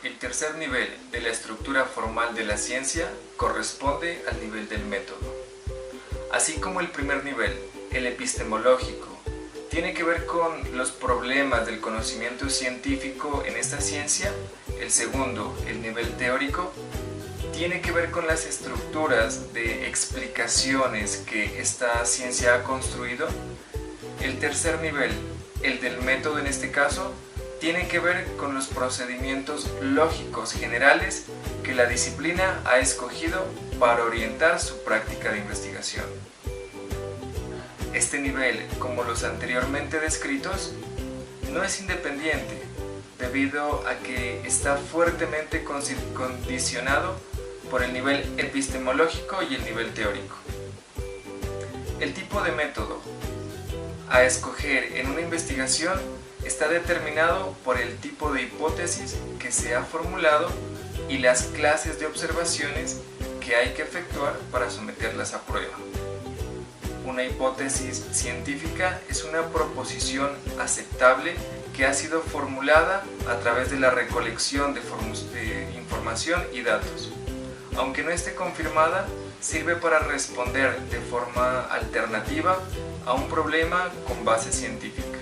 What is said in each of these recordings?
El tercer nivel de la estructura formal de la ciencia corresponde al nivel del método. Así como el primer nivel, el epistemológico, tiene que ver con los problemas del conocimiento científico en esta ciencia, el segundo, el nivel teórico, tiene que ver con las estructuras de explicaciones que esta ciencia ha construido. El tercer nivel, el del método en este caso, tiene que ver con los procedimientos lógicos generales que la disciplina ha escogido para orientar su práctica de investigación. Este nivel, como los anteriormente descritos, no es independiente, debido a que está fuertemente condicionado por el nivel epistemológico y el nivel teórico. El tipo de método a escoger en una investigación está determinado por el tipo de hipótesis que se ha formulado y las clases de observaciones que hay que efectuar para someterlas a prueba. Una hipótesis científica es una proposición aceptable que ha sido formulada a través de la recolección de información y datos. Aunque no esté confirmada, sirve para responder de forma alternativa a un problema con base científica.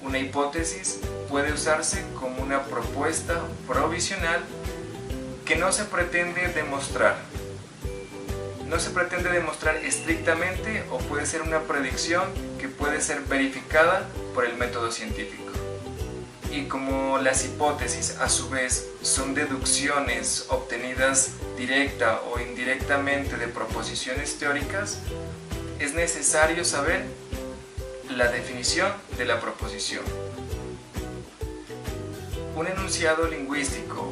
Una hipótesis puede usarse como una propuesta provisional que no se pretende demostrar. No se pretende demostrar estrictamente, o puede ser una predicción que puede ser verificada por el método científico. Y como las hipótesis a su vez son deducciones obtenidas directa o indirectamente de proposiciones teóricas, es necesario saber la definición de la proposición. Un enunciado lingüístico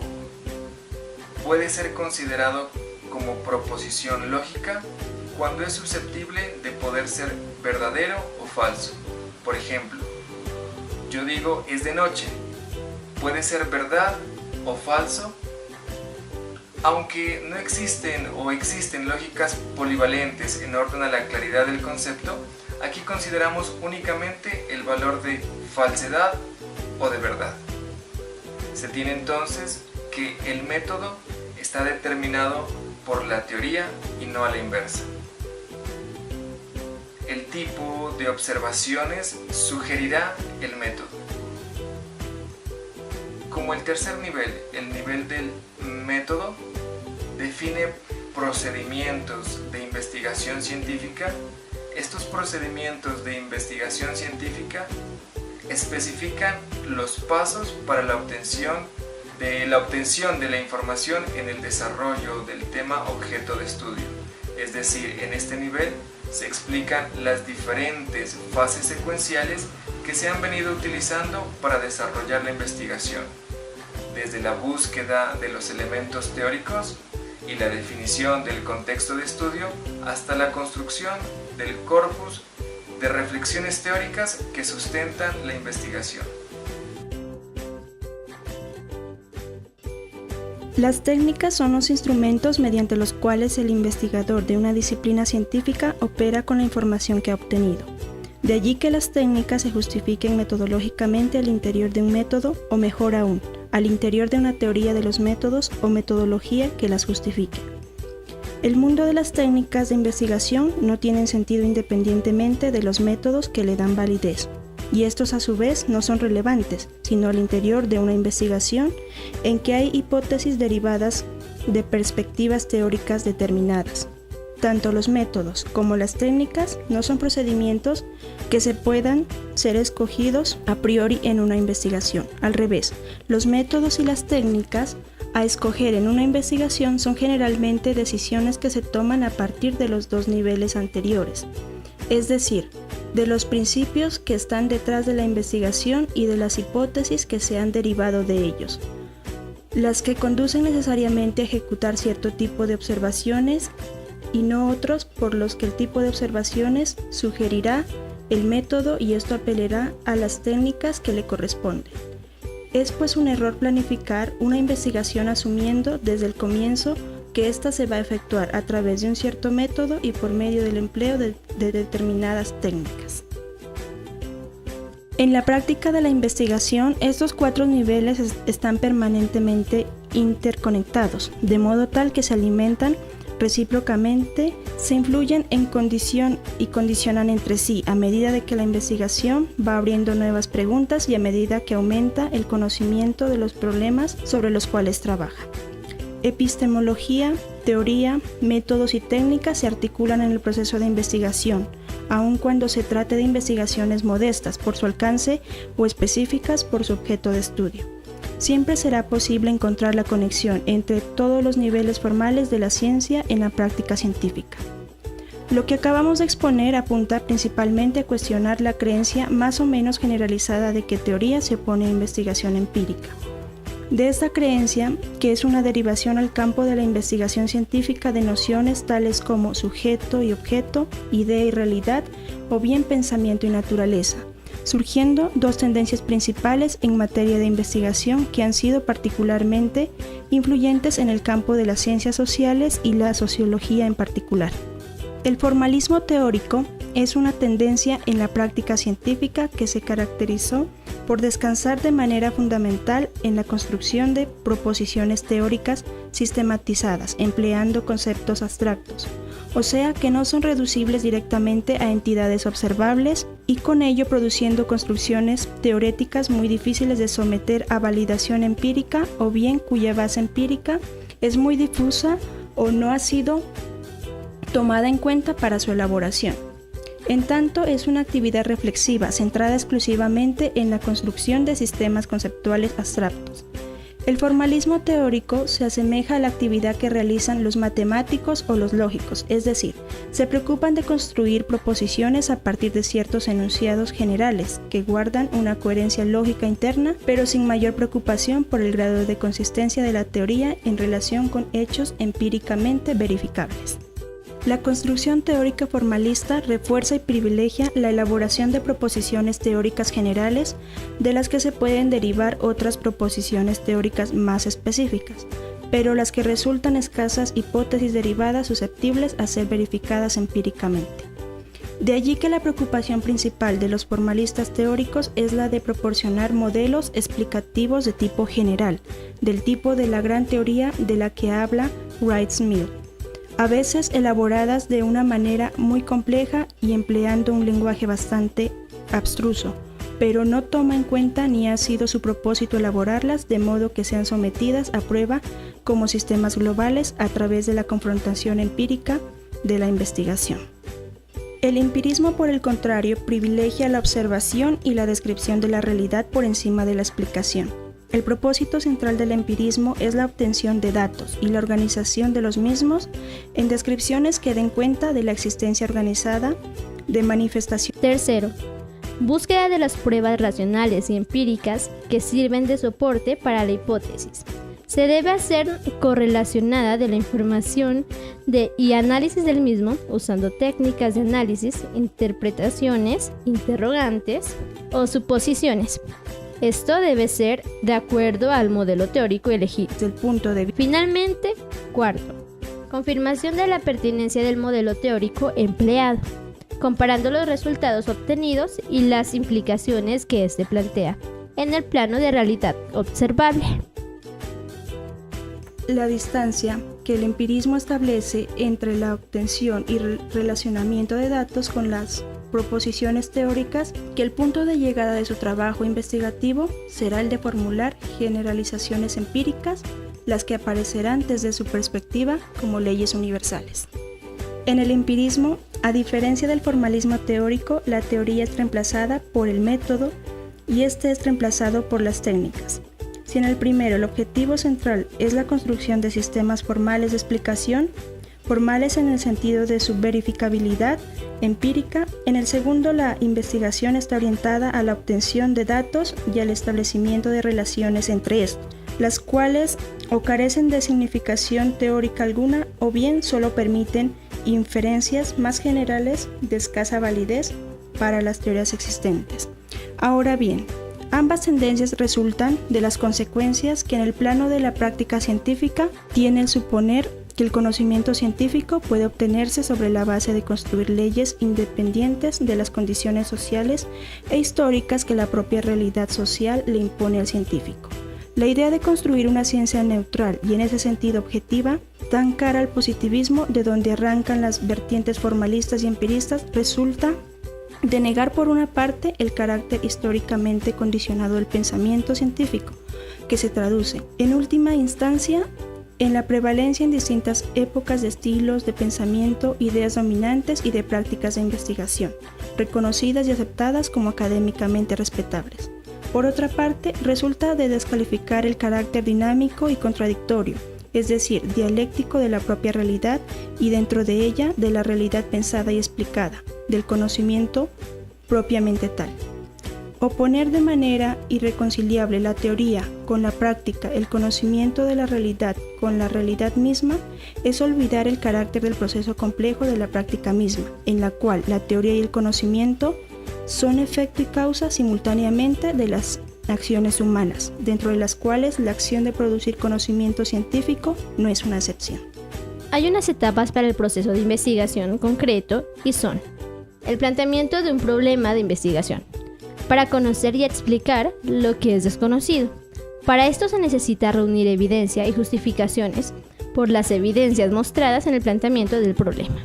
puede ser considerado como proposición lógica cuando es susceptible de poder ser verdadero o falso. Por ejemplo, yo digo es de noche, puede ser verdad o falso, aunque no existen o existen lógicas polivalentes en orden a la claridad del concepto. Aquí consideramos únicamente el valor de falsedad o de verdad. Se tiene entonces que el método está determinado por la teoría y no a la inversa. El tipo de observaciones sugerirá el método. Como el tercer nivel, el nivel del método, define procedimientos de investigación científica. Estos procedimientos de investigación científica especifican los pasos para la obtención de la información en el desarrollo del tema objeto de estudio. Es decir, en este nivel se explican las diferentes fases secuenciales que se han venido utilizando para desarrollar la investigación, desde la búsqueda de los elementos teóricos y la definición del contexto de estudio hasta la construcción del corpus de reflexiones teóricas que sustentan la investigación. Las técnicas son los instrumentos mediante los cuales el investigador de una disciplina científica opera con la información que ha obtenido. De allí que las técnicas se justifiquen metodológicamente al interior de un método, o mejor aún, al interior de una teoría de los métodos o metodología que las justifique. El mundo de las técnicas de investigación no tienen sentido independientemente de los métodos que le dan validez, y estos a su vez no son relevantes, sino al interior de una investigación en que hay hipótesis derivadas de perspectivas teóricas determinadas. Tanto los métodos como las técnicas no son procedimientos que se puedan ser escogidos a priori en una investigación. Al revés, los métodos y las técnicas a escoger en una investigación son generalmente decisiones que se toman a partir de los dos niveles anteriores, es decir, de los principios que están detrás de la investigación y de las hipótesis que se han derivado de ellos, las que conducen necesariamente a ejecutar cierto tipo de observaciones y no otros por los que el tipo de observaciones sugerirá el método, y esto apelará a las técnicas que le corresponden. Es pues un error planificar una investigación asumiendo desde el comienzo que ésta se va a efectuar a través de un cierto método y por medio del empleo de determinadas técnicas. En la práctica de la investigación, estos 4 niveles están permanentemente interconectados, de modo tal que se alimentan recíprocamente, se influyen en condición y condicionan entre sí a medida de que la investigación va abriendo nuevas preguntas y a medida que aumenta el conocimiento de los problemas sobre los cuales trabaja. Epistemología, teoría, métodos y técnicas se articulan en el proceso de investigación, aun cuando se trate de investigaciones modestas por su alcance o específicas por su objeto de estudio. Siempre será posible encontrar la conexión entre todos los niveles formales de la ciencia en la práctica científica. Lo que acabamos de exponer apunta principalmente a cuestionar la creencia más o menos generalizada de que teoría se opone a investigación empírica. De esta creencia, que es una derivación al campo de la investigación científica de nociones tales como sujeto y objeto, idea y realidad, o bien pensamiento y naturaleza, surgiendo 2 tendencias principales en materia de investigación que han sido particularmente influyentes en el campo de las ciencias sociales y la sociología en particular. El formalismo teórico es una tendencia en la práctica científica que se caracterizó por descansar de manera fundamental en la construcción de proposiciones teóricas sistematizadas, empleando conceptos abstractos, o sea que no son reducibles directamente a entidades observables y con ello produciendo construcciones teoréticas muy difíciles de someter a validación empírica o bien cuya base empírica es muy difusa o no ha sido tomada en cuenta para su elaboración. En tanto, es una actividad reflexiva centrada exclusivamente en la construcción de sistemas conceptuales abstractos. El formalismo teórico se asemeja a la actividad que realizan los matemáticos o los lógicos, es decir, se preocupan de construir proposiciones a partir de ciertos enunciados generales que guardan una coherencia lógica interna, pero sin mayor preocupación por el grado de consistencia de la teoría en relación con hechos empíricamente verificables. La construcción teórica formalista refuerza y privilegia la elaboración de proposiciones teóricas generales de las que se pueden derivar otras proposiciones teóricas más específicas, pero las que resultan escasas hipótesis derivadas susceptibles a ser verificadas empíricamente. De allí que la preocupación principal de los formalistas teóricos es la de proporcionar modelos explicativos de tipo general, del tipo de la gran teoría de la que habla Wright-Smith, a veces elaboradas de una manera muy compleja y empleando un lenguaje bastante abstruso, pero no toma en cuenta ni ha sido su propósito elaborarlas de modo que sean sometidas a prueba como sistemas globales a través de la confrontación empírica de la investigación. El empirismo, por el contrario, privilegia la observación y la descripción de la realidad por encima de la explicación. El propósito central del empirismo es la obtención de datos y la organización de los mismos en descripciones que den cuenta de la existencia organizada de manifestación. Tercero, búsqueda de las pruebas racionales y empíricas que sirven de soporte para la hipótesis. Se debe hacer correlacionada de la información y análisis del mismo usando técnicas de análisis, interpretaciones, interrogantes o suposiciones. Esto debe ser de acuerdo al modelo teórico elegido. Finalmente, cuarto, confirmación de la pertinencia del modelo teórico empleado, comparando los resultados obtenidos y las implicaciones que éste plantea en el plano de realidad observable. La distancia que el empirismo establece entre la obtención y relacionamiento de datos con las proposiciones teóricas, que el punto de llegada de su trabajo investigativo será el de formular generalizaciones empíricas, las que aparecerán desde su perspectiva como leyes universales. En el empirismo, a diferencia del formalismo teórico, la teoría es reemplazada por el método y este es reemplazado por las técnicas. Si en el primero el objetivo central es la construcción de sistemas formales de explicación, formales en el sentido de su verificabilidad empírica, en el segundo la investigación está orientada a la obtención de datos y al establecimiento de relaciones entre estos, las cuales o carecen de significación teórica alguna o bien solo permiten inferencias más generales de escasa validez para las teorías existentes. Ahora bien, ambas tendencias resultan de las consecuencias que en el plano de la práctica científica tiene el suponer que el conocimiento científico puede obtenerse sobre la base de construir leyes independientes de las condiciones sociales e históricas que la propia realidad social le impone al científico. La idea de construir una ciencia neutral y en ese sentido objetiva, tan cara al positivismo, de donde arrancan las vertientes formalistas y empiristas, resulta de negar por una parte el carácter históricamente condicionado del pensamiento científico, que se traduce, en última instancia, en la prevalencia en distintas épocas de estilos de pensamiento, ideas dominantes y de prácticas de investigación, reconocidas y aceptadas como académicamente respetables. Por otra parte, resulta de descalificar el carácter dinámico y contradictorio, es decir, dialéctico de la propia realidad y dentro de ella de la realidad pensada y explicada, del conocimiento propiamente tal. Oponer de manera irreconciliable la teoría con la práctica, el conocimiento de la realidad con la realidad misma, es olvidar el carácter del proceso complejo de la práctica misma, en la cual la teoría y el conocimiento son efecto y causa simultáneamente de las acciones humanas, dentro de las cuales la acción de producir conocimiento científico no es una excepción. Hay unas etapas para el proceso de investigación concreto y son: el planteamiento de un problema de investigación, para conocer y explicar lo que es desconocido. Para esto se necesita reunir evidencia y justificaciones por las evidencias mostradas en el planteamiento del problema.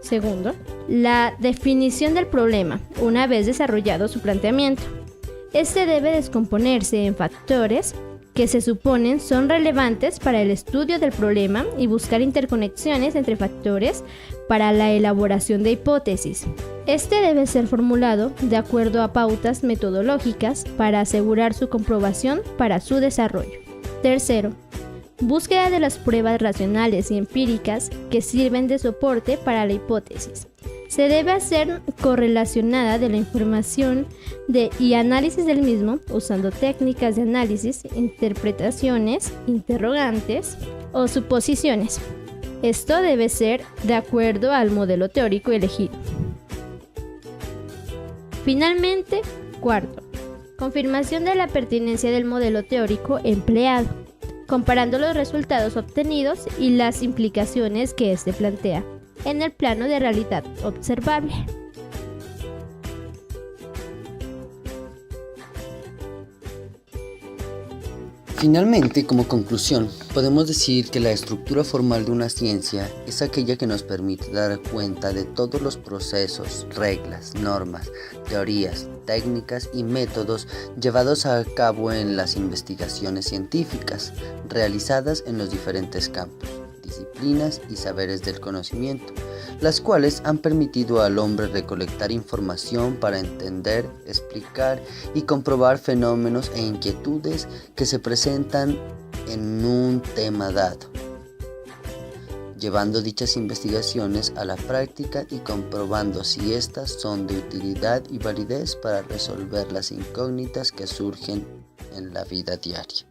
Segundo, la definición del problema, una vez desarrollado su planteamiento. Este debe descomponerse en factores que se suponen son relevantes para el estudio del problema y buscar interconexiones entre factores para la elaboración de hipótesis. Este debe ser formulado de acuerdo a pautas metodológicas para asegurar su comprobación para su desarrollo. Tercero, búsqueda de las pruebas racionales y empíricas que sirven de soporte para la hipótesis. Se debe hacer correlacionada de la información y análisis del mismo usando técnicas de análisis, interpretaciones, interrogantes o suposiciones. Esto debe ser de acuerdo al modelo teórico elegido. Finalmente, cuarto, confirmación de la pertinencia del modelo teórico empleado, comparando los resultados obtenidos y las implicaciones que éste plantea en el plano de realidad observable. Finalmente, como conclusión, podemos decir que la estructura formal de una ciencia es aquella que nos permite dar cuenta de todos los procesos, reglas, normas, teorías, técnicas y métodos llevados a cabo en las investigaciones científicas realizadas en los diferentes campos, disciplinas y saberes del conocimiento, las cuales han permitido al hombre recolectar información para entender, explicar y comprobar fenómenos e inquietudes que se presentan en un tema dado, llevando dichas investigaciones a la práctica y comprobando si éstas son de utilidad y validez para resolver las incógnitas que surgen en la vida diaria.